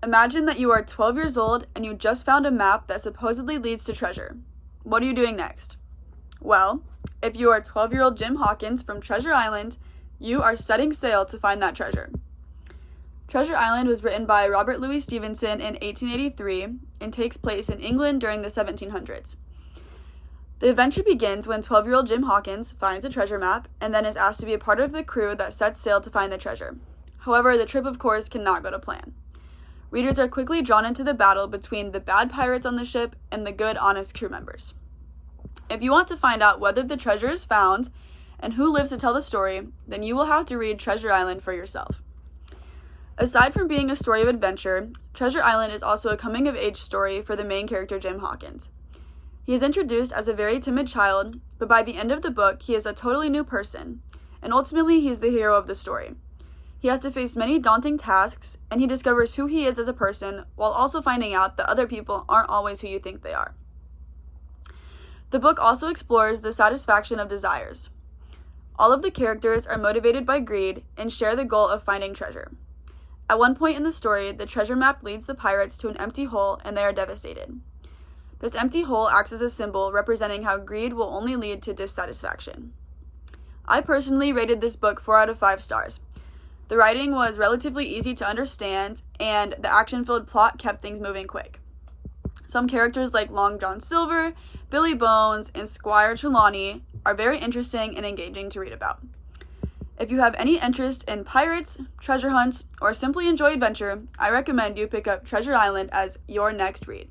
Imagine that you are 12 years old and you just found a map that supposedly leads to treasure. What are you doing next? Well, if you are 12-year-old Jim Hawkins from Treasure Island, you are setting sail to find that treasure. Treasure Island was written by Robert Louis Stevenson in 1883 and takes place in England during the 1700s. The adventure begins when 12-year-old Jim Hawkins finds a treasure map and then is asked to be a part of the crew that sets sail to find the treasure. However, the trip, of course, cannot go to plan. Readers are quickly drawn into the battle between the bad pirates on the ship and the good, honest crew members. If you want to find out whether the treasure is found and who lives to tell the story, then you will have to read Treasure Island for yourself. Aside from being a story of adventure, Treasure Island is also a coming-of-age story for the main character, Jim Hawkins. He is introduced as a very timid child, but by the end of the book, he is a totally new person, and ultimately, he is the hero of the story. He has to face many daunting tasks, and he discovers who he is as a person, while also finding out that other people aren't always who you think they are. The book also explores the satisfaction of desires. All of the characters are motivated by greed and share the goal of finding treasure. At one point in the story, the treasure map leads the pirates to an empty hole, and they are devastated. This empty hole acts as a symbol representing how greed will only lead to dissatisfaction. I personally rated this book 4 out of 5 stars. The writing was relatively easy to understand, and the action-filled plot kept things moving quick. Some characters like Long John Silver, Billy Bones, and Squire Trelawney are very interesting and engaging to read about. If you have any interest in pirates, treasure hunts, or simply enjoy adventure, I recommend you pick up Treasure Island as your next read.